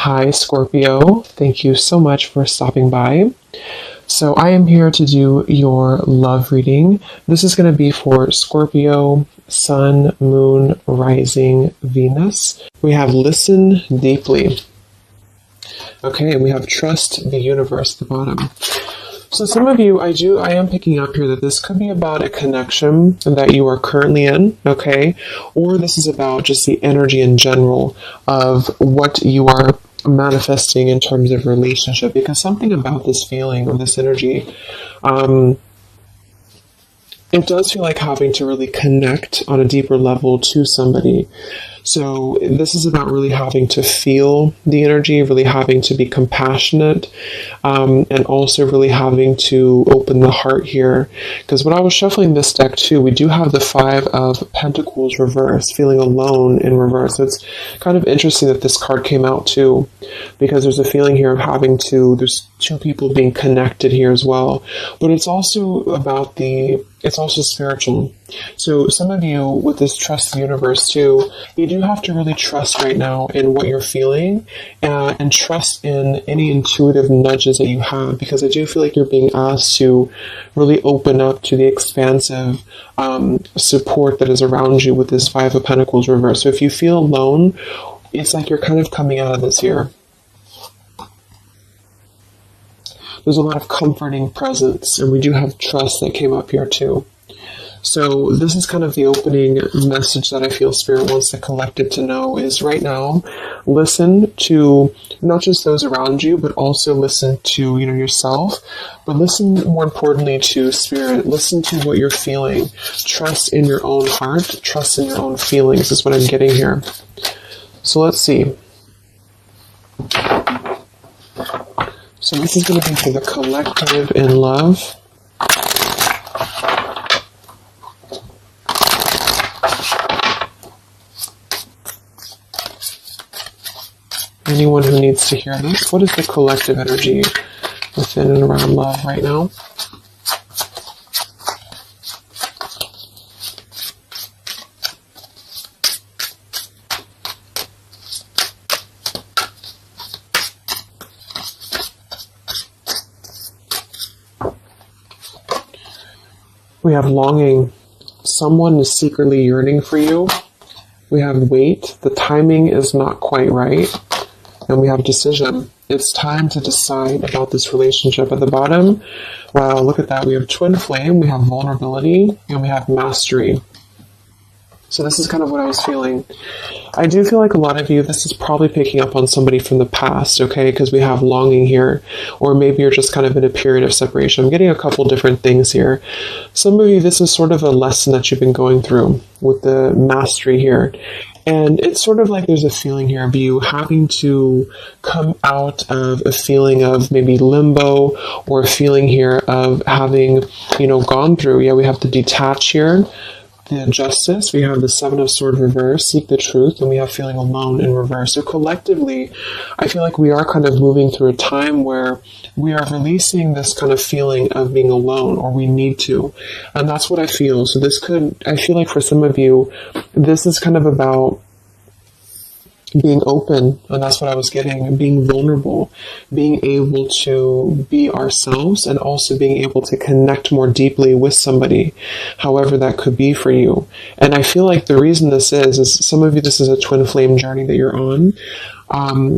Hi, Scorpio. Thank you so much for stopping by. So, I am here to do your love reading. This is going to be for Scorpio, Sun, Moon, Rising, Venus. We have Listen Deeply. Okay, and we have Trust the Universe at the bottom. So some of you, I am picking up here that this could be about a connection that you are currently in, okay? Or this is about just the energy in general of what you are manifesting in terms of relationship, because something about this feeling or this energy, it does feel like having to really connect on a deeper level to somebody. So this is about really having to feel the energy, really having to be compassionate, and also really having to open the heart here. Because when I was shuffling this deck too, we do have the Five of Pentacles reversed, feeling alone in reverse. So it's kind of interesting that this card came out too, because there's a feeling here of there's two people being connected here as well. But it's also about it's also spiritual. So some of you with this Trust the Universe too, you do have to really trust right now in what you're feeling, and trust in any intuitive nudges that you have, because I do feel like you're being asked to really open up to the expansive support that is around you with this Five of Pentacles reverse. So if you feel alone, it's like you're kind of coming out of this here. There's a lot of comforting presence, and we do have trust that came up here too. So this is kind of the opening message that I feel Spirit wants the collective to know is right now, listen to not just those around you, but also listen to, yourself, but listen more importantly to Spirit. Listen to what you're feeling. Trust in your own heart. Trust in your own feelings is what I'm getting here. So let's see. So this is going to be for the collective in love. Anyone who needs to hear this, what is the collective energy within and around love right now? We have longing. Someone is secretly yearning for you. We have wait. The timing is not quite right. And we have decision. It's time to decide about this relationship. At the bottom, wow, look at that. We have twin flame, we have vulnerability, and we have mastery. So this is kind of what I was feeling. I do feel like a lot of you, this is probably picking up on somebody from the past, okay? Because we have longing here. Or maybe you're just kind of in a period of separation. I'm getting a couple different things here. Some of you, this is sort of a lesson that you've been going through with the mastery here. And it's sort of like there's a feeling here of you having to come out of a feeling of maybe limbo, or a feeling here of having, gone through. Yeah, we have the detach here, the justice, we have the Seven of Swords reverse, seek the truth, and we have feeling alone in reverse. So collectively, I feel like we are kind of moving through a time where we are releasing this kind of feeling of being alone, or we need to. And that's what I feel. So I feel like for some of you, this is kind of about being open, and that's what I was getting, being vulnerable, being able to be ourselves, and also being able to connect more deeply with somebody, however that could be for you. And I feel like the reason this is some of you, this is a twin flame journey that you're on.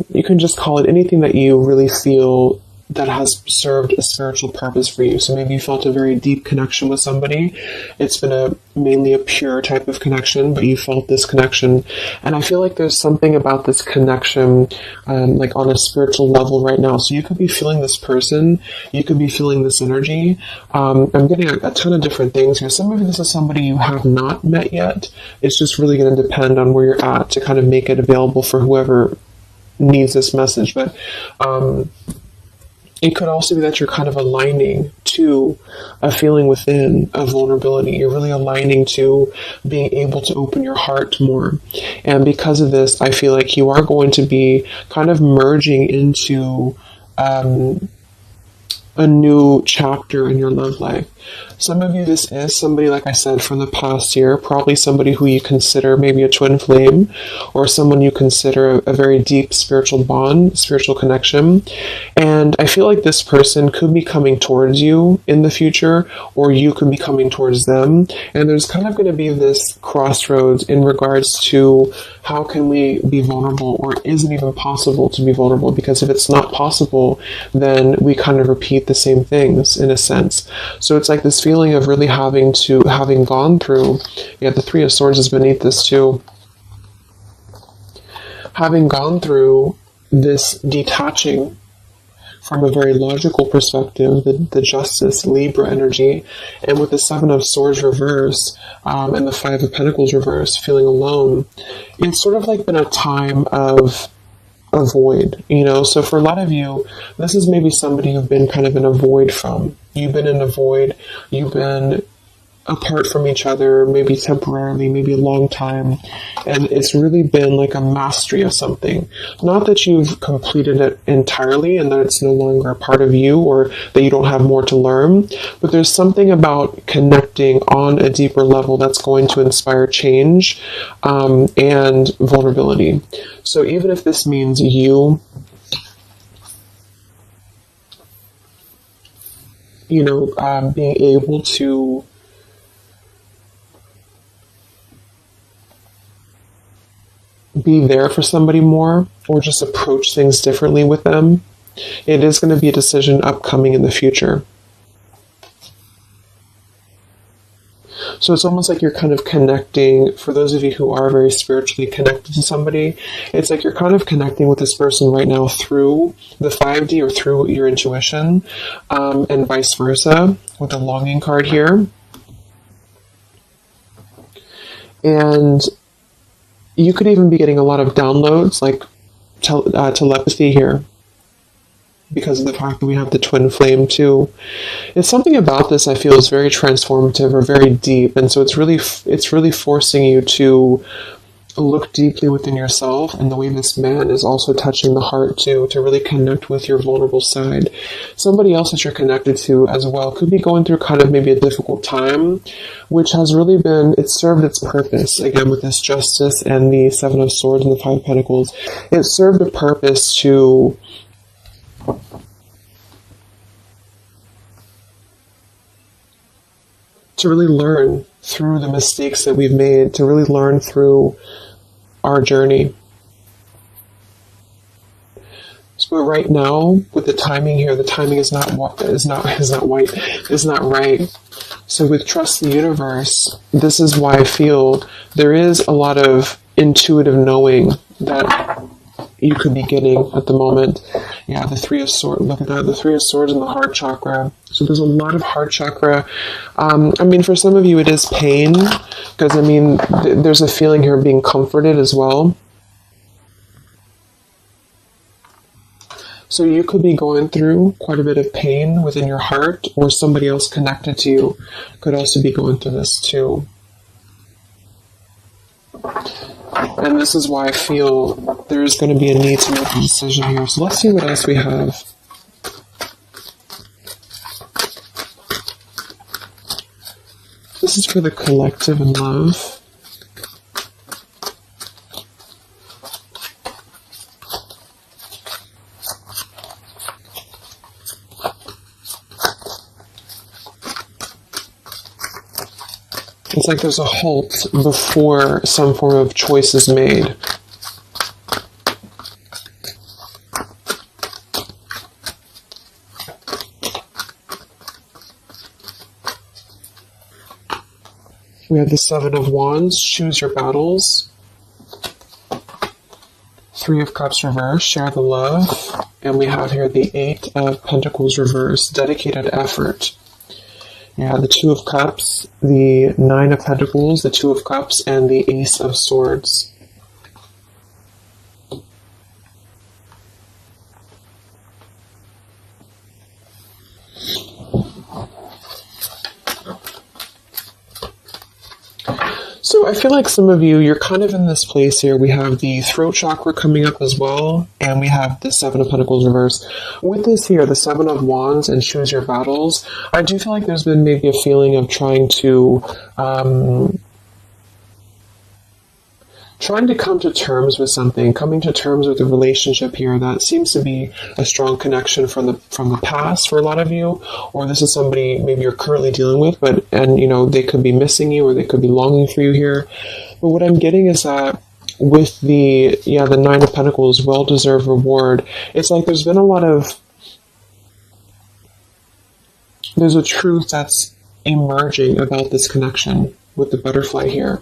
You can just call it anything that you really feel that has served a spiritual purpose for you. So maybe you felt a very deep connection with somebody. It's been mainly a pure type of connection, but you felt this connection. And I feel like there's something about this connection, like on a spiritual level right now. So you could be feeling this person, you could be feeling this energy. I'm getting a ton of different things here. Some of you, this is somebody you have not met yet. It's just really going to depend on where you're at to kind of make it available for whoever needs this message. But, it could also be that you're kind of aligning to a feeling within of vulnerability. You're really aligning to being able to open your heart more. And because of this, I feel like you are going to be kind of merging into a new chapter in your love life. Some of you, this is somebody, like I said, from the past year, probably somebody who you consider maybe a twin flame, or someone you consider a very deep spiritual bond, spiritual connection. And I feel like this person could be coming towards you in the future, or you could be coming towards them. And there's kind of going to be this crossroads in regards to how can we be vulnerable, or is it even possible to be vulnerable? Because if it's not possible, then we kind of repeat the same things in a sense. So it's like this feeling of really having gone through, the Three of Swords is beneath this too, having gone through this detaching from a very logical perspective, the Justice, Libra energy, and with the Seven of Swords reverse, and the Five of Pentacles reverse, feeling alone, it's sort of like been a time of a void, so for a lot of you, this is maybe somebody you've been kind of in a void from. You've been in a void, you've been apart from each other, maybe temporarily, maybe a long time, and it's really been like a mastery of something. Not that you've completed it entirely and that it's no longer a part of you, or that you don't have more to learn, but there's something about connecting on a deeper level that's going to inspire change, and vulnerability. So even if this means you being able to be there for somebody more, or just approach things differently with them, it is going to be a decision upcoming in the future. So it's almost like you're kind of connecting, for those of you who are very spiritually connected to somebody, it's like you're kind of connecting with this person right now through the 5D or through your intuition, and vice versa, with the longing card here. And you could even be getting a lot of downloads, like telepathy here, because of the fact that we have the twin flame too. It's something about this I feel is very transformative or very deep, and so it's really forcing you to look deeply within yourself, and the way this man is also touching the heart too, to really connect with your vulnerable side. Somebody else that you're connected to as well could be going through kind of maybe a difficult time, which has really it's served its purpose, again with this Justice and the Seven of Swords and the Five of Pentacles. It served a purpose to really learn through the mistakes that we've made, to really learn through our journey. So right now, with the timing here, the timing is not right. So with Trust the Universe, this is why I feel there is a lot of intuitive knowing that you could be getting at the moment. Yeah, the Three of Swords, look at that, the Three of Swords and the heart chakra. So there's a lot of heart chakra. For some of you it is pain, because there's a feeling here of being comforted as well. So you could be going through quite a bit of pain within your heart, or somebody else connected to you could also be going through this too. And this is why I feel there's going to be a need to make a decision here. So let's see what else we have. This is for the collective and love. It's like there's a halt before some form of choice is made. We have the Seven of Wands, choose your battles. Three of Cups reverse, share the love. And we have here the Eight of Pentacles reverse, dedicated effort. Yeah, the Two of Cups, the Nine of Pentacles, the Two of Cups, and the Ace of Swords. So So I feel like some of you, you're kind of in this place here. We have the throat chakra coming up as well, and we have the Seven of Pentacles reversed. With this here, the Seven of Wands and choose your battles, I do feel like there's been maybe a feeling of trying to come to terms with something, coming to terms with a relationship here that seems to be a strong connection from the past for a lot of you, or this is somebody maybe you're currently dealing with, and you know, they could be missing you or they could be longing for you here. But what I'm getting is that with the Nine of Pentacles, well-deserved reward, it's like there's been there's a truth that's emerging about this connection with the butterfly here.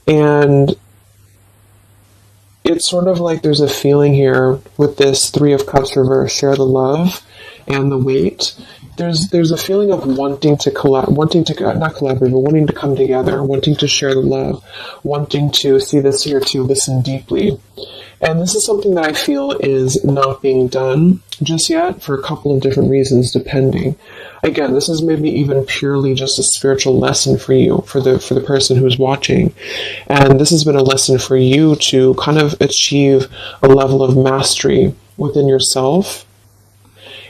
And it's sort of like there's a feeling here with this Three of Cups reverse, share the love and the weight. There's a feeling of wanting to wanting to come together, wanting to share the love, wanting to see this here to listen deeply. And this is something that I feel is not being done just yet for a couple of different reasons, depending. Again, this is maybe even purely just a spiritual lesson for you, for the person who's watching. And this has been a lesson for you to kind of achieve a level of mastery within yourself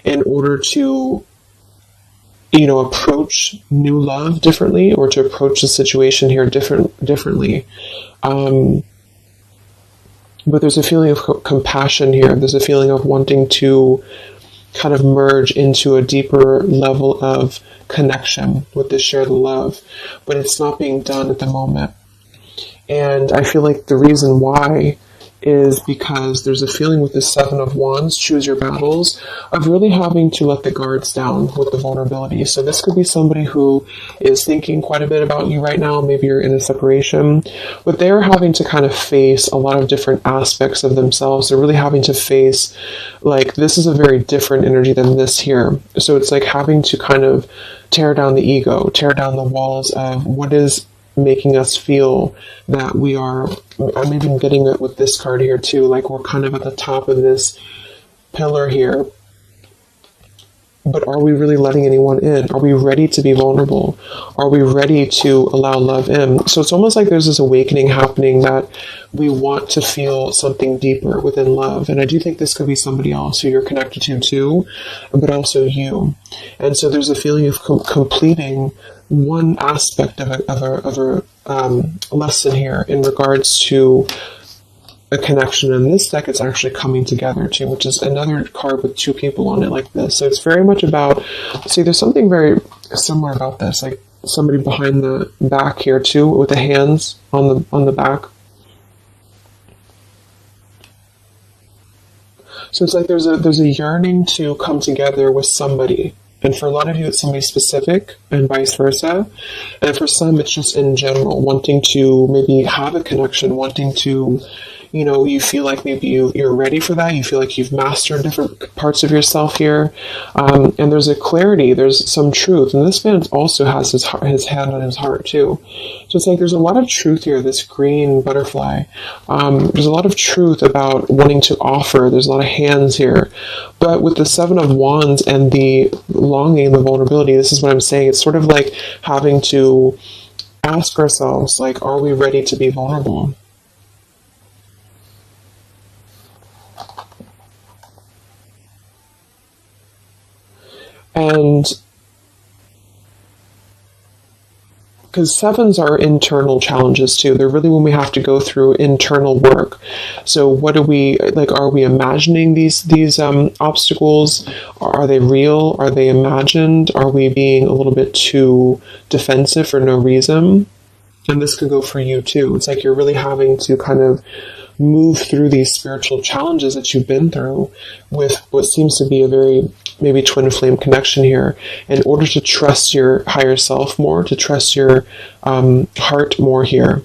in order to, you know, approach new love differently, or to approach the situation here differently. But there's a feeling of compassion here. There's a feeling of wanting to kind of merge into a deeper level of connection with this shared love. But it's not being done at the moment. And I feel like the reason why is because there's a feeling with the Seven of Wands, choose your battles, of really having to let the guards down with the vulnerability. So this could be somebody who is thinking quite a bit about you right now. Maybe you're in a separation, but they're having to kind of face a lot of different aspects of themselves. They're really having to face, like, this is a very different energy than this here. So it's like having to kind of tear down the ego, tear down the walls of what is making us feel that we are, I'm even getting it with this card here too, like we're kind of at the top of this pillar here, but are we really letting anyone in? Are we ready to be vulnerable? Are we ready to allow love in? So it's almost like there's this awakening happening that we want to feel something deeper within love. And I do think this could be somebody else who you're connected to too, but also you. And so there's a feeling of completing one aspect of a lesson here in regards to a connection. In this deck, it's actually coming together too, which is another card with two people on it like this. So it's very much about, see, there's something very similar about this, like somebody behind the back here too, with the hands on the back. So it's like there's a yearning to come together with somebody. And for a lot of you, it's somebody specific, and vice versa. And for some, it's just in general, wanting to maybe have a connection, wanting to, you know, you feel like maybe you're ready for that. You feel like you've mastered different parts of yourself here. And there's a clarity, there's some truth. And this man also has his hand on his heart too. So it's like there's a lot of truth here, this green butterfly. There's a lot of truth about wanting to offer. There's a lot of hands here. But with the Seven of Wands and the longing, the vulnerability, this is what I'm saying. It's sort of like having to ask ourselves, like, are we ready to be vulnerable? And because sevens are internal challenges too. They're really when we have to go through internal work. So what do we, like, are we imagining these obstacles? Are they real? Are they imagined? Are we being a little bit too defensive for no reason? And this could go for you too. It's like you're really having to kind of move through these spiritual challenges that you've been through with what seems to be a very maybe twin flame connection here, in order to trust your higher self more, to trust your heart more here.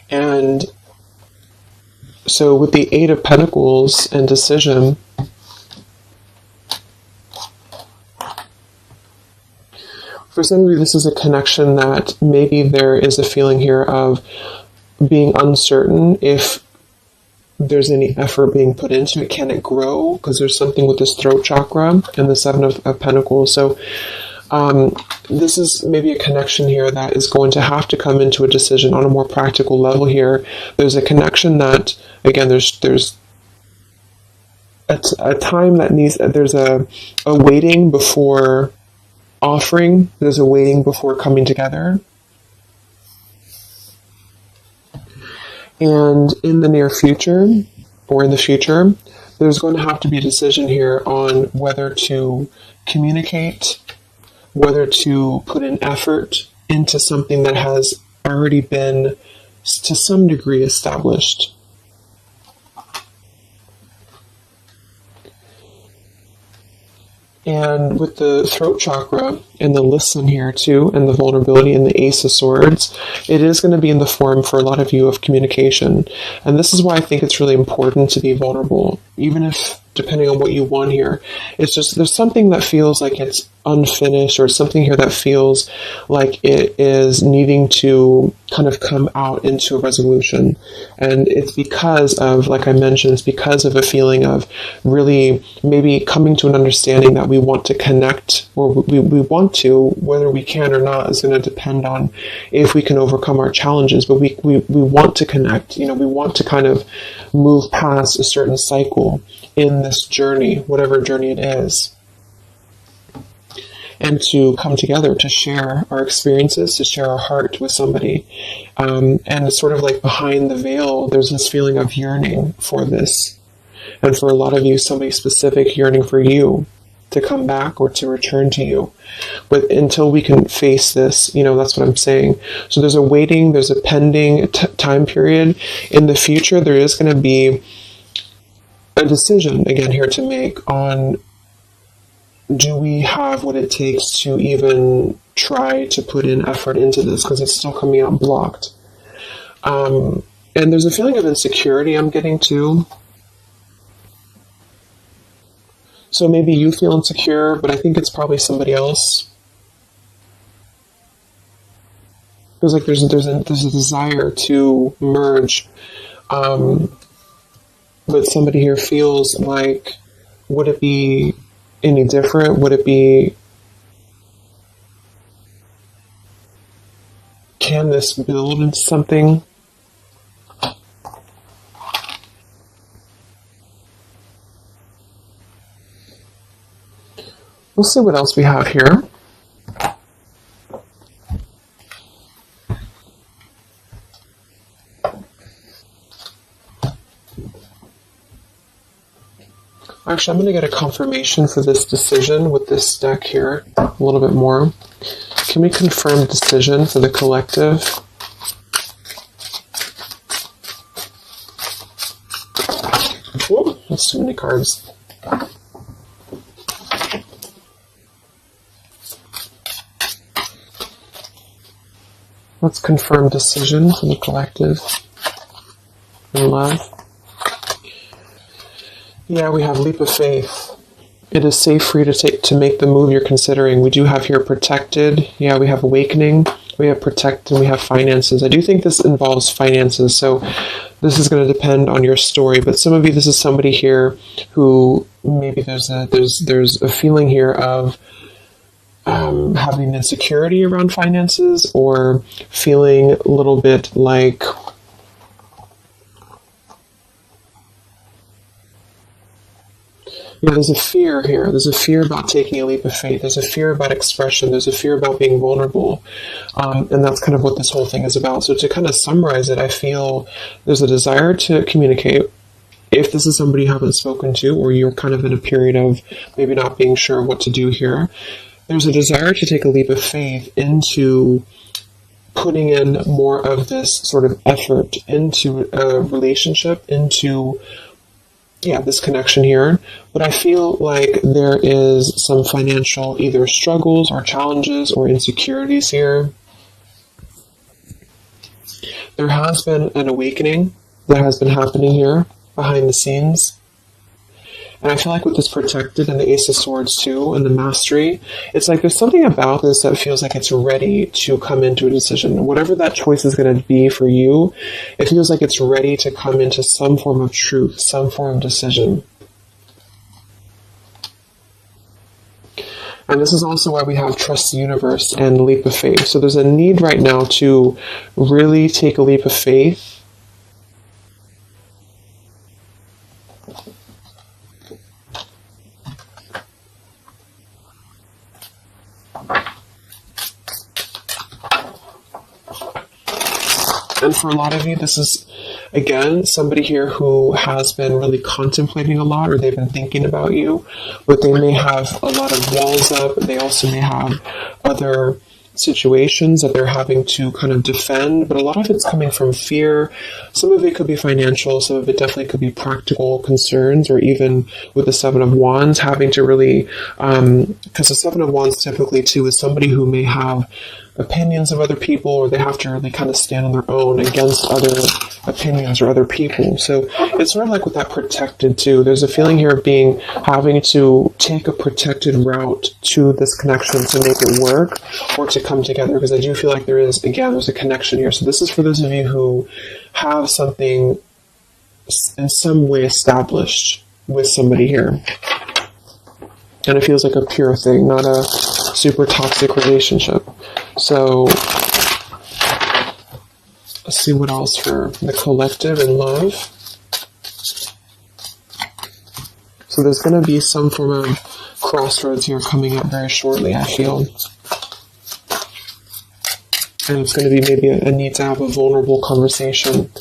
And so with the Eight of Pentacles and decision, for some of you, this is a connection that maybe there is a feeling here of being uncertain if there's any effort being put into it. Can it grow? Because there's something with this throat chakra and the Seven of Pentacles. So This is maybe a connection here that is going to have to come into a decision on a more practical level here. There's a connection that, again, there's a time that needs, there's a waiting before offering, there's a waiting before coming together. And in the near future, or in the future, there's going to have to be a decision here on whether to communicate, whether to put an effort into something that has already been, to some degree, established. And with the throat chakra and the listen here too, and the vulnerability and the Ace of Swords, it is going to be in the form for a lot of you of communication. And this is why I think it's really important to be vulnerable, even if, depending on what you want here, it's just, there's something that feels like it's unfinished, or something here that feels like it is needing to kind of come out into a resolution. And it's because of, like I mentioned, it's because of a feeling of really maybe coming to an understanding that we want to connect, or we want to, whether we can or not is going to depend on if we can overcome our challenges, but we want to connect, we want to kind of move past a certain cycle in this journey, whatever journey it is, and to come together to share our experiences, to share our heart with somebody. And it's sort of like behind the veil, there's this feeling of yearning for this. And for a lot of you, somebody specific yearning for you to come back or to return to you. But until we can face this, that's what I'm saying. So there's a waiting, there's a pending time period. In the future, there is going to be a decision, again, here to make on, do we have what it takes to even try to put in effort into this, because it's still coming out blocked. And there's a feeling of insecurity I'm getting too. So maybe you feel insecure, but I think it's probably somebody else. Feels like there's a desire to merge, but somebody here feels like, would it be any different? Would it be, can this build into something? We'll see what else we have here. Actually, I'm going to get a confirmation for this decision with this deck here a little bit more. Can we confirm decision for the collective? Whoa, that's too many cards. Let's confirm decision for the collective in love. Yeah, we have leap of faith. It is safe for you to make the move you're considering. We do have here protected. Yeah, we have awakening. We have protect, and we have finances. I do think this involves finances, so this is going to depend on your story. But some of you, this is somebody here who maybe there's a feeling here of having insecurity around finances, or feeling a little bit like there's a fear here. There's a fear about taking a leap of faith. There's a fear about expression. There's a fear about being vulnerable. And that's kind of what this whole thing is about. So to kind of summarize it, I feel there's a desire to communicate. If this is somebody you haven't spoken to, or you're kind of in a period of maybe not being sure what to do here, there's a desire to take a leap of faith into putting in more of this sort of effort into a relationship, into this connection here. But I feel like there is some financial either struggles or challenges or insecurities here. There has been an awakening that has been happening here behind the scenes. And I feel like with this protected and the Ace of Swords too, and the mastery, it's like there's something about this that feels like it's ready to come into a decision. Whatever that choice is going to be for you, it feels like it's ready to come into some form of truth, some form of decision. And this is also why we have trust the universe and leap of faith. So there's a need right now to really take a leap of faith. And for a lot of you, this is, again, somebody here who has been really contemplating a lot, or they've been thinking about you, but they may have a lot of walls up. They also may have other situations that they're having to kind of defend, but a lot of it's coming from fear. Some of it could be financial, some of it definitely could be practical concerns, or even with the Seven of Wands, having to really, because the Seven of Wands typically too is somebody who may have opinions of other people, or they have to really kind of stand on their own against other opinions or other people. So it's sort of like with that protected too. There's a feeling here of having to take a protected route to this connection to make it work or to come together, because I do feel like there's a connection here. So this is for those of you who have something in some way established with somebody here. And it feels like a pure thing, not a super toxic relationship. So let's see what else for the collective and love. So there's going to be some form of crossroads here coming up very shortly, I feel. And it's going to be maybe a need to have a vulnerable conversation.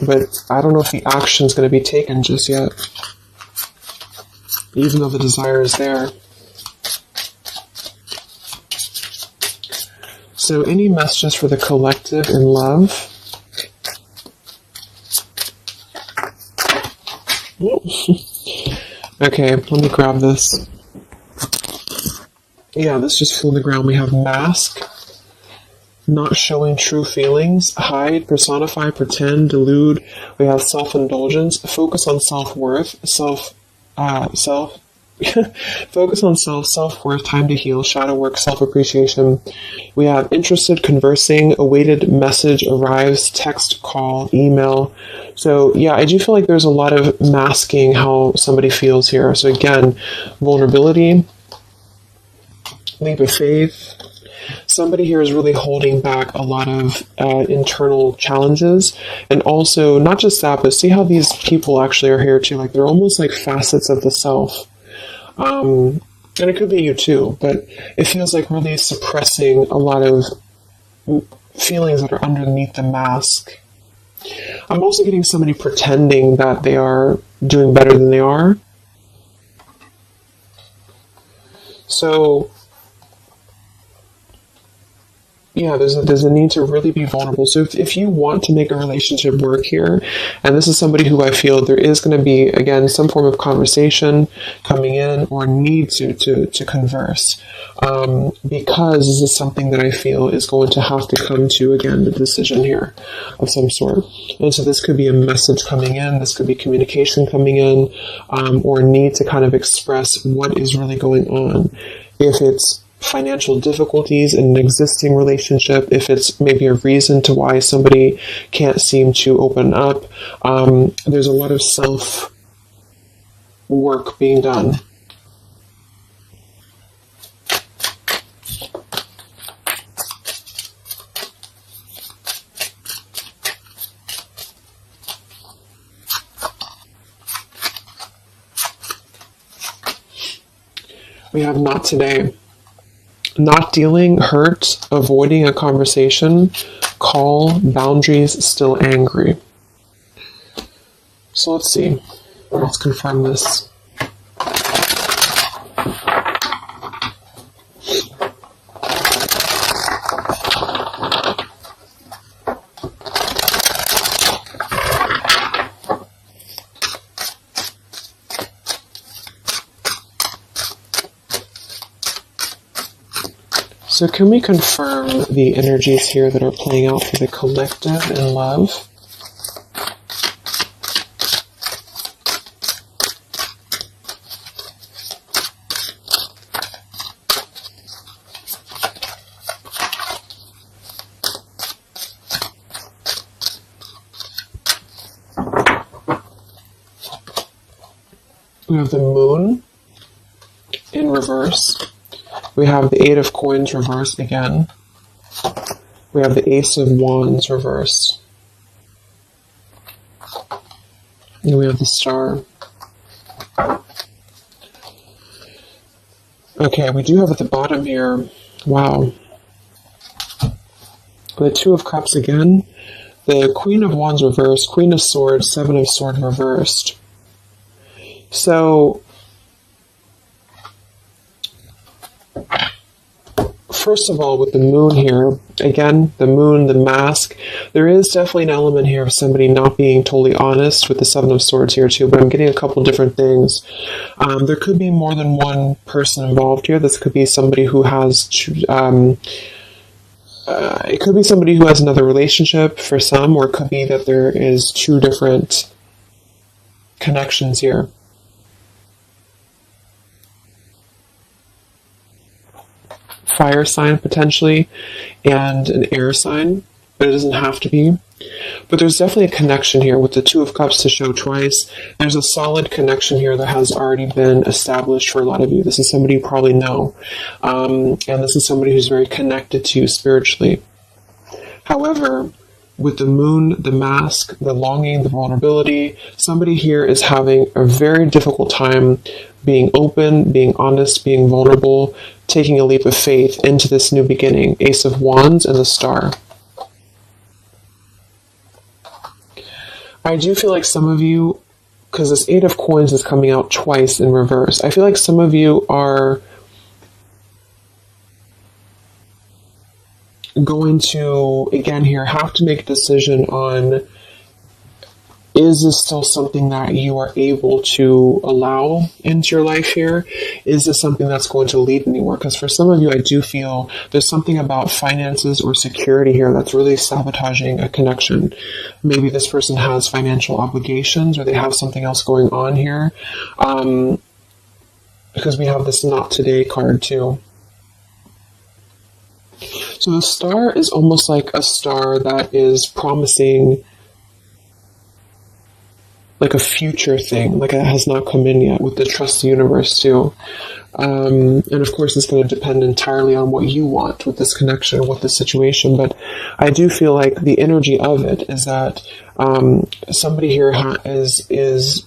But I don't know if the action is going to be taken just yet, even though the desire is there. So any messages for the collective in love? Okay, let me grab this. Yeah, this just flew on the ground. We have mask, not showing true feelings, hide, personify, pretend, delude. We have self-indulgence, focus on self-worth, focus on self-worth, time to heal, shadow work, self-appreciation. We have interested, conversing, awaited message arrives, text, call, email. So yeah, I do feel like there's a lot of masking how somebody feels here. So again, vulnerability, leap of faith. Somebody here is really holding back a lot of internal challenges. And also, not just that, but see how these people actually are here too. Like they're almost like facets of the self. And it could be you too, but it feels like really suppressing a lot of feelings that are underneath the mask. I'm also getting somebody pretending that they are doing better than they are. So yeah, there's a need to really be vulnerable. So if you want to make a relationship work here, and this is somebody who I feel there is going to be, again, some form of conversation coming in or need to converse, because this is something that I feel is going to have to come to, again, the decision here of some sort. And so this could be a message coming in, this could be communication coming in, or need to kind of express what is really going on. If it's financial difficulties in an existing relationship, if it's maybe a reason to why somebody can't seem to open up, there's a lot of self work being done. We have not today. Not dealing, hurt, avoiding a conversation, call, boundaries, still angry. So let's see. Let's confirm this. So can we confirm the energies here that are playing out for the collective in love? We have the moon in in reverse. We have the Eight of Coins reversed again. We have the Ace of Wands reversed. And we have the Star. Okay, we do have at the bottom here, wow, the Two of Cups again, the Queen of Wands reversed, Queen of Swords, Seven of Swords reversed. So, first of all, with the Moon here, again, the Moon, the mask, there is definitely an element here of somebody not being totally honest with the Seven of Swords here too, but I'm getting a couple different things. There could be more than one person involved here. This could be somebody who has, it could be somebody who has another relationship for some, or it could be that there is two different connections here. Fire sign potentially, and an air sign, but it doesn't have to be. But there's definitely a connection here with the Two of Cups to show twice. There's a solid connection here that has already been established for a lot of you. This is somebody you probably know, and this is somebody who's very connected to you spiritually. However, with the Moon, the mask, the longing, the vulnerability, somebody here is having a very difficult time being open, being honest, being vulnerable, taking a leap of faith into this new beginning. Ace of Wands and the Star. I do feel like some of you, because this Eight of Coins is coming out twice in reverse, I feel like some of you are going to, again here, have to make a decision on, is this still something that you are able to allow into your life here? Is this something that's going to lead anywhere? Because for some of you, I do feel there's something about finances or security here that's really sabotaging a connection. Maybe this person has financial obligations, or they have something else going on here. Because we have this Not Today card too. So the Star is almost like a star that is promising like a future thing, like it has not come in yet, with the Trust the Universe too. And of course it's going to depend entirely on what you want with this connection, with this situation, but I do feel like the energy of it is that somebody here is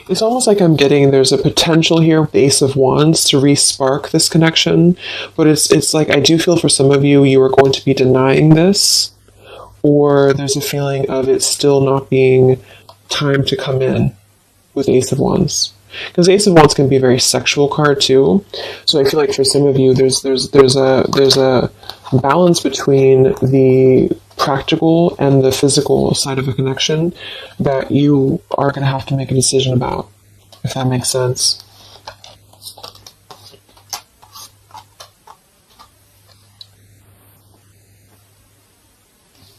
it's almost like I'm getting there's a potential here with the Ace of Wands to re-spark this connection, but it's like I do feel for some of you, you are going to be denying this, or there's a feeling of it still not being time to come in with Ace of Wands. Because Ace of Wands can be a very sexual card too, so I feel like for some of you, there's a balance between the practical and the physical side of a connection that you are going to have to make a decision about, if that makes sense.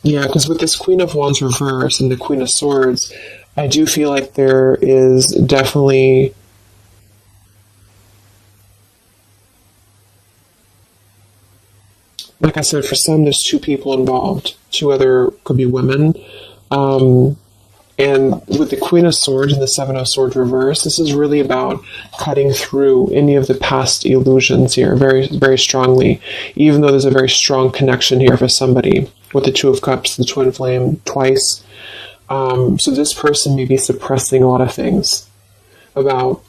Yeah, because with this Queen of Wands reverse and the Queen of Swords, I do feel like there is definitely like I said, for some, there's two people involved. Two other could be women. And with the Queen of Swords and the Seven of Swords reverse, this is really about cutting through any of the past illusions here very, very strongly, even though there's a very strong connection here for somebody with the Two of Cups, the Twin Flame, twice. So this person may be suppressing a lot of things about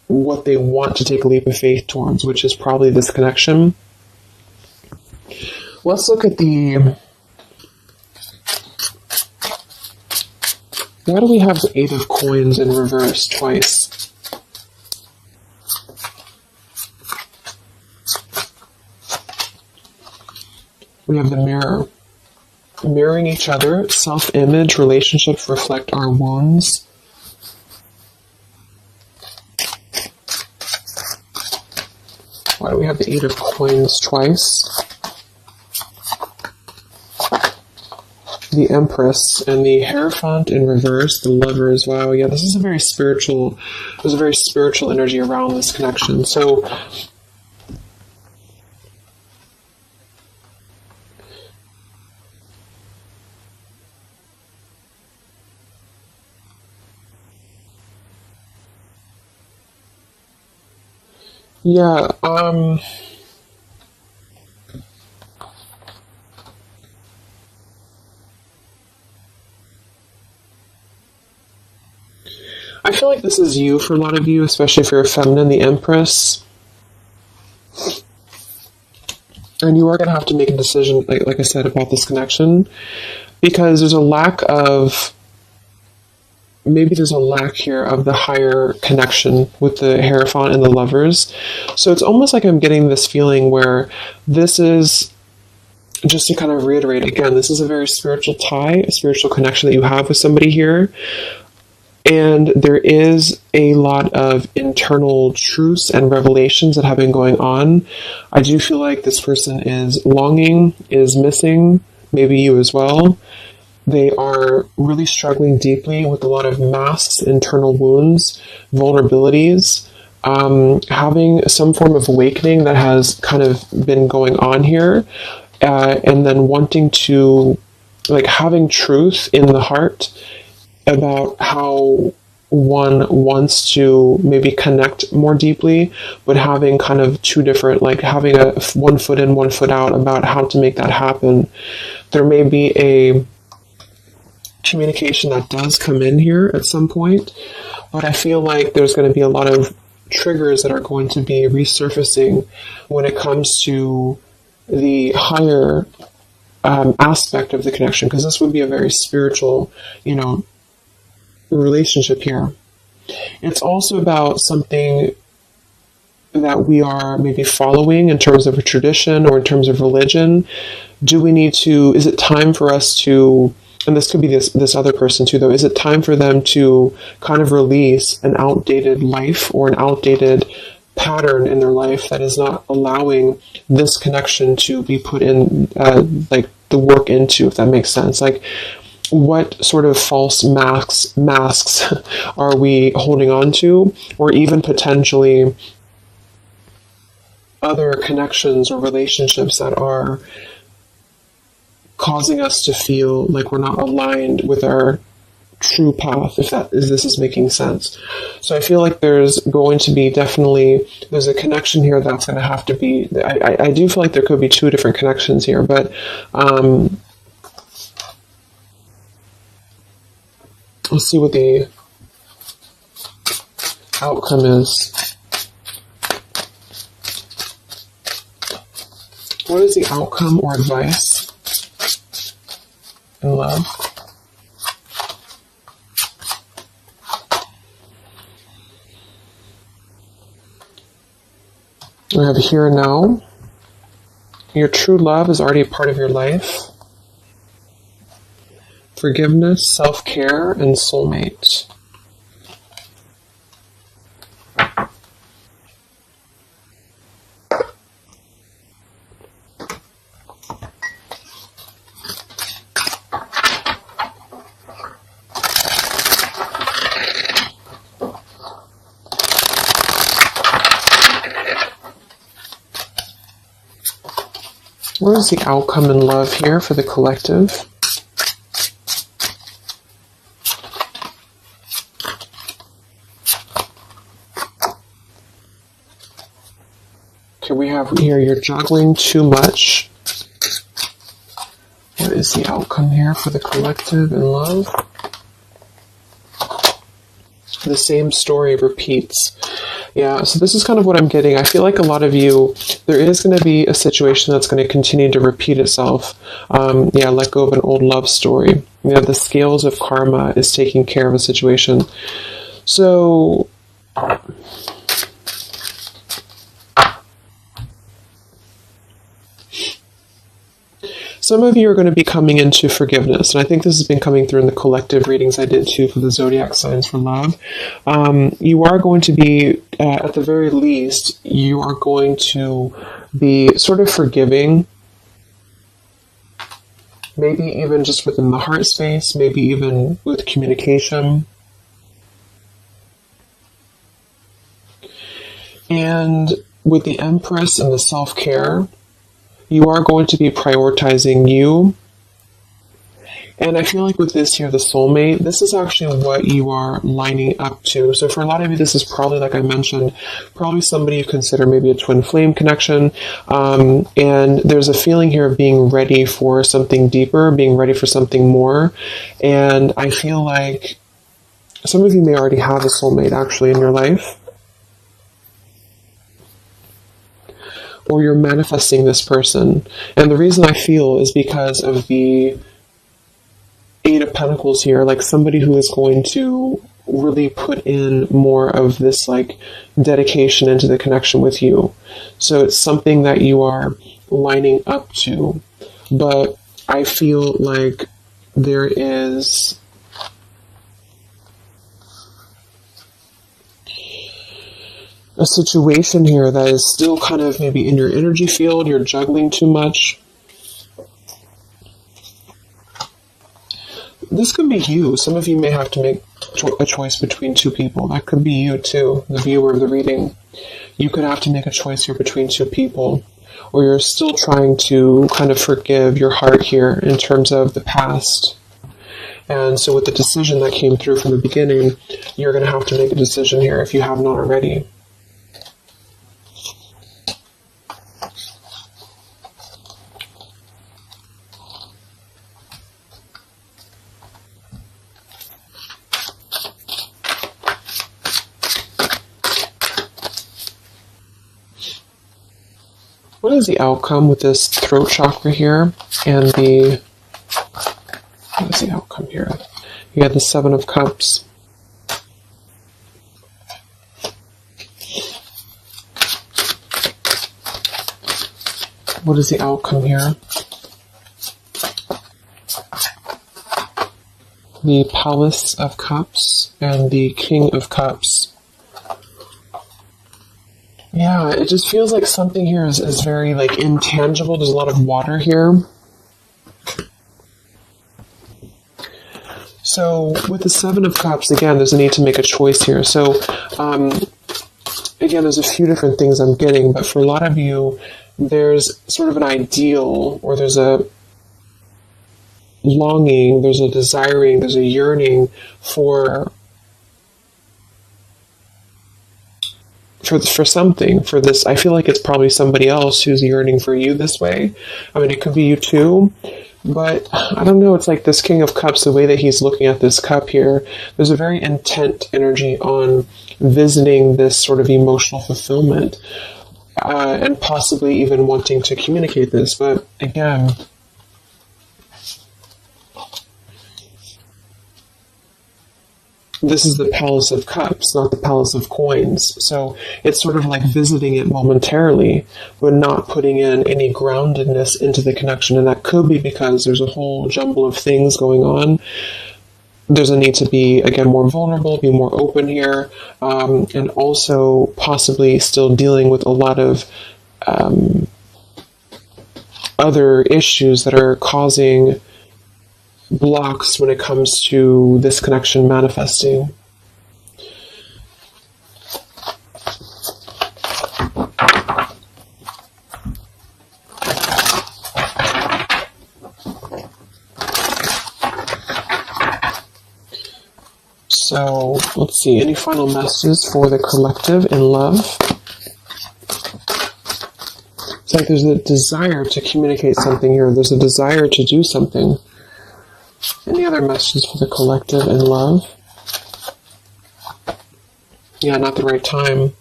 what they want to take a leap of faith towards, which is probably this connection. Let's look at the... Why do we have the Eight of Coins in reverse twice? We have the Mirror. Mirroring each other, self-image, relationships reflect our wounds. Why do we have the Eight of Coins twice? The Empress and the Hierophant in reverse, the Lovers. Wow, yeah, this is a very spiritual, there's a very spiritual energy around this connection. So, Yeah, I feel like this is you for a lot of you, especially if you're a feminine, the Empress. And you are going to have to make a decision, like I said, about this connection, because there's a lack of, maybe there's a lack here of the higher connection with the Hierophant and the Lovers. So it's almost like I'm getting this feeling where this is, just to kind of reiterate again, this is a very spiritual tie, a spiritual connection that you have with somebody here. And there is a lot of internal truths and revelations that have been going on. I do feel like this person is longing, is missing, maybe you as well. They are really struggling deeply with a lot of masks, internal wounds, vulnerabilities, having some form of awakening that has kind of been going on here, and then wanting to, like, having truth in the heart about how one wants to maybe connect more deeply, but having kind of two different, like having a 1 foot in, 1 foot out about how to make that happen. There may be a communication that does come in here at some point, but I feel like there's going to be a lot of triggers that are going to be resurfacing when it comes to the higher aspect of the connection, because this would be a very spiritual, relationship here. It's also about something that we are maybe following in terms of a tradition or in terms of religion. Is it time for us to, and this could be this other person too though, is it time for them to kind of release an outdated life or an outdated pattern in their life that is not allowing this connection to be put in, like the work into, if that makes sense? Like, what sort of false masks are we holding on to, or even potentially other connections or relationships that are causing us to feel like we're not aligned with our true path, if this is making sense. So I feel like there's going to be there's a connection here that's going to have to be, I do feel like there could be two different connections here, but let's see what the outcome is. What is the outcome or advice in love? We have here and now. Your true love is already a part of your life. Forgiveness, self-care, and soulmate. What is the outcome in love here for the collective? Okay, we have here, you're juggling too much. What is the outcome here for the collective in love? The same story repeats. Yeah, so this is kind of what I'm getting. I feel like a lot of you, there is going to be a situation that's going to continue to repeat itself. Let go of an old love story. The scales of karma is taking care of a situation. So some of you are going to be coming into forgiveness, and I think this has been coming through in the collective readings I did too for the zodiac signs for love. You are going to be, at the very least, you are going to be sort of forgiving, maybe even just within the heart space, maybe even with communication. And with the Empress and the self-care, you are going to be prioritizing you And I feel like with this here, the soulmate, this is actually what you are lining up to. So for a lot of you, this is probably, like I mentioned, probably somebody you consider maybe a twin flame connection. And there's a feeling here of being ready for something deeper, being ready for something more. And I feel like some of you may already have a soulmate actually in your life. Or you're manifesting this person. And the reason I feel is because of the Eight of Pentacles here, like somebody who is going to really put in more of this like dedication into the connection with you. So it's something that you are lining up to. But I feel like there is a situation here that is still kind of maybe in your energy field, you're juggling too much. This could be you. Some of you may have to make a choice between two people. That could be you too, the viewer of the reading. You could have to make a choice here between two people, or you're still trying to kind of forgive your heart here in terms of the past. And so with the decision that came through from the beginning, you're going to have to make a decision here if you have not already. What is the outcome with this throat chakra here and the, what is the outcome here? You have the Seven of Cups. What is the outcome here? The Palace of Cups and the King of Cups. Yeah, it just feels like something here is very like intangible. There's a lot of water here. So with the Seven of Cups, again, there's a need to make a choice here. So again, there's a few different things I'm getting, but for a lot of you, there's sort of an ideal, or there's a longing, there's a desiring, there's a yearning for something, for this. I feel like it's probably somebody else who's yearning for you this way. I mean, it could be you too, but I don't know. It's like this King of Cups, the way that he's looking at this cup here, there's a very intent energy on visiting this sort of emotional fulfillment, and possibly even wanting to communicate this. But again, this is the Palace of Cups, not the Palace of Coins. So it's sort of like visiting it momentarily, but not putting in any groundedness into the connection. And that could be because there's a whole jumble of things going on. There's a need to be, again, more vulnerable, be more open here, and also possibly still dealing with a lot of other issues that are causing blocks when it comes to this connection manifesting. So let's see, any final messages for the collective in love? It's like there's a desire to communicate something here. There's a desire to do something. Any other messages for the collective in love? Yeah, not the right time.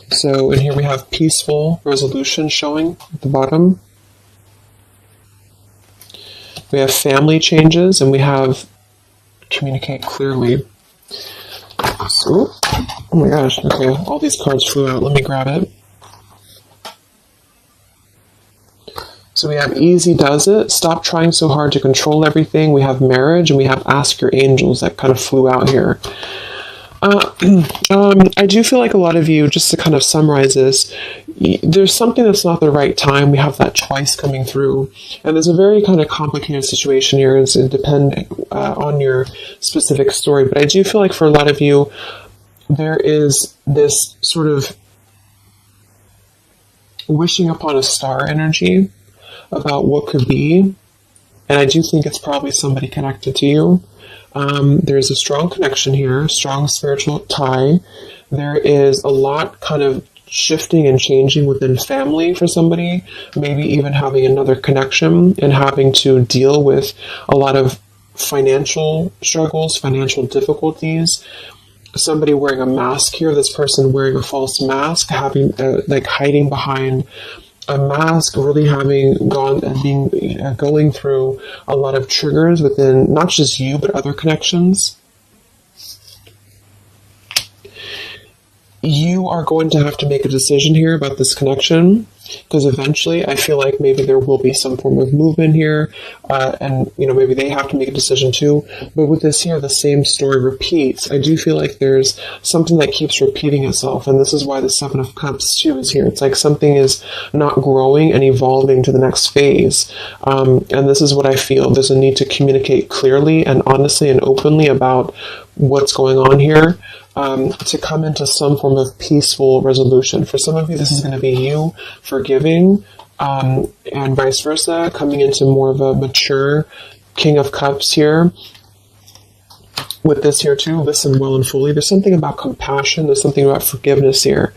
So in here we have peaceful resolution showing at the bottom. We have family changes, and we have communicate clearly. So, oh my gosh, okay, all these cards flew out. Let me grab it. So we have easy does it, stop trying so hard to control everything. We have marriage, and we have ask your angels that kind of flew out here. I do feel like a lot of you, just to kind of summarize this, there's something that's not the right time. We have that twice coming through, and there's a very kind of complicated situation here. It's depending on your specific story, but I do feel like for a lot of you, there is this sort of wishing upon a star energy about what could be. And I do think it's probably somebody connected to you. There's a strong connection here, strong spiritual tie. There is a lot kind of shifting and changing within family for somebody, maybe even having another connection and having to deal with a lot of financial struggles, financial difficulties. Somebody wearing a mask here, this person wearing a false mask, having like hiding behind a mask, really having gone and going through a lot of triggers within not just you but other connections. You are going to have to make a decision here about this connection, because eventually I feel like maybe there will be some form of movement here, and maybe they have to make a decision too. But with this here, the same story repeats. I do feel like there's something that keeps repeating itself, and this is why the Seven of Cups too is here. It's like something is not growing and evolving to the next phase, and this is what I feel. There's a need to communicate clearly and honestly and openly about what's going on here. To come into some form of peaceful resolution. For some of you, this is going to be you forgiving, and vice versa, coming into more of a mature King of Cups here. With this here too, listen well and fully. There's something about compassion. There's something about forgiveness here.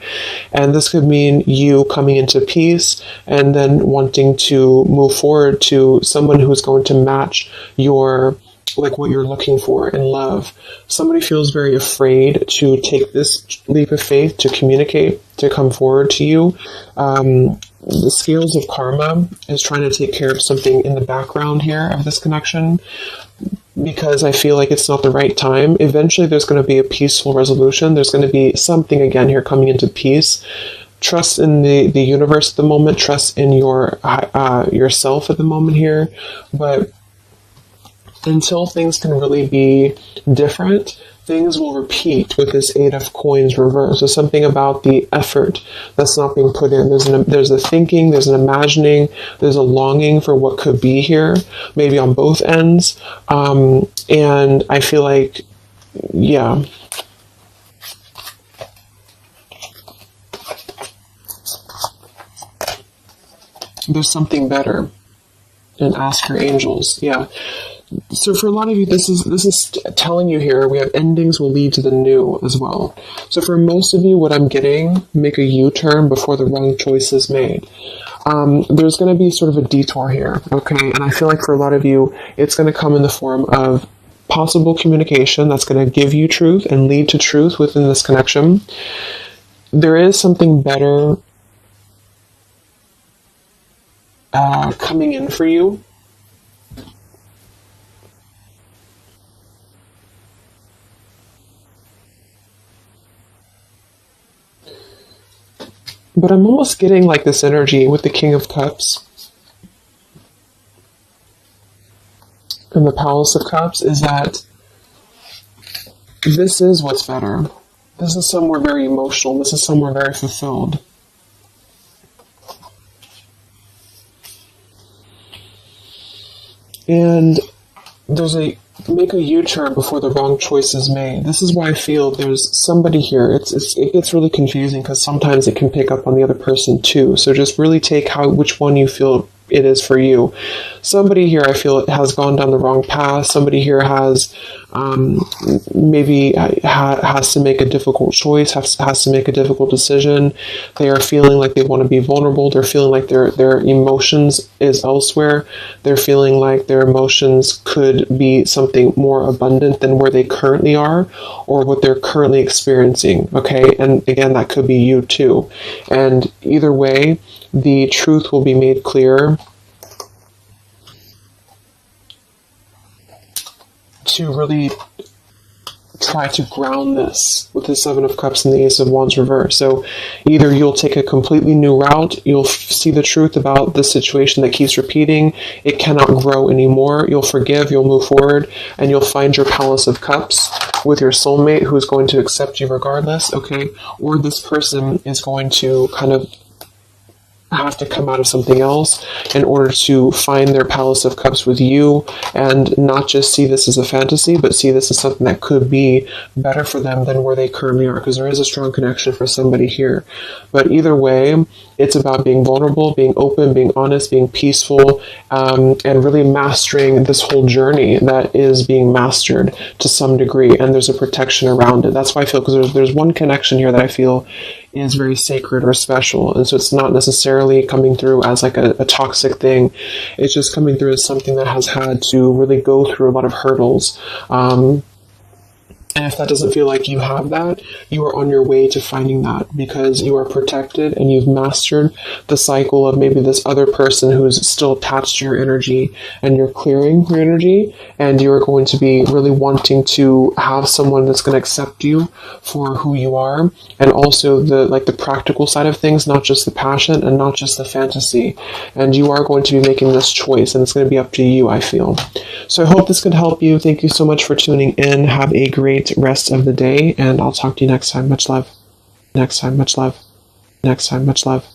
And this could mean you coming into peace and then wanting to move forward to someone who's going to match your what you're looking for in love. Somebody feels very afraid to take this leap of faith, to communicate, to come forward to you. The scales of karma is trying to take care of something in the background here of this connection, because I feel like it's not the right time. Eventually there's going to be a peaceful resolution. There's going to be something again here coming into peace. Trust in the universe at the moment. Trust in yourself at the moment here. But until things can really be different, things will repeat with this Eight of Coins reverse. There's something about the effort that's not being put in. There's a thinking, there's an imagining, there's a longing for what could be here, maybe on both ends. And I feel like, yeah. There's something better. And ask your angels. Yeah. So for a lot of you, this is telling you here, we have endings will lead to the new as well. So for most of you, what I'm getting, make a U-turn before the wrong choice is made. There's going to be sort of a detour here, okay? And I feel like for a lot of you, it's going to come in the form of possible communication that's going to give you truth and lead to truth within this connection. There is something better coming in for you. But I'm almost getting like this energy with the King of Cups and the Palace of Cups is that this is what's better. This is somewhere very emotional. This is somewhere very fulfilled. And there's make a U-turn before the wrong choice is made. This is why I feel there's somebody here. It gets really confusing because sometimes it can pick up on the other person too. So just really take which one you feel it is for you. Somebody here, I feel, has gone down the wrong path. Somebody here has maybe has to make a difficult choice, has to make a difficult decision. They are feeling like they want to be vulnerable. They're feeling like their emotions is elsewhere. They're feeling like their emotions could be something more abundant than where they currently are or what they're currently experiencing. Okay, and again, that could be you too. And either way, the truth will be made clear to really try to ground this with the Seven of Cups and the Ace of Wands reverse. So either you'll take a completely new route, you'll see the truth about the situation that keeps repeating, it cannot grow anymore, you'll forgive, you'll move forward, and you'll find your Palace of Cups with your soulmate who is going to accept you regardless, okay? Or this person is going to kind of have to come out of something else in order to find their Palace of Cups with you, and not just see this as a fantasy, but see this as something that could be better for them than where they currently are, because there is a strong connection for somebody here. But either way, it's about being vulnerable, being open, being honest, being peaceful, and really mastering this whole journey that is being mastered to some degree, and there's a protection around it. That's why I feel, because there's one connection here that I feel is very sacred or special, and so it's not necessarily coming through as like a toxic thing. It's just coming through as something that has had to really go through a lot of hurdles. And if that doesn't feel like you have that, you are on your way to finding that, because you are protected and you've mastered the cycle of maybe this other person who's still attached to your energy, and you're clearing your energy, and you're going to be really wanting to have someone that's going to accept you for who you are, and also the practical side of things, not just the passion and not just the fantasy. And you are going to be making this choice, and it's going to be up to you, I feel. So I hope this could help you. Thank you so much for tuning in. Have a great rest of the day, and I'll talk to you next time. Much love. Next time, much love. Next time, much love.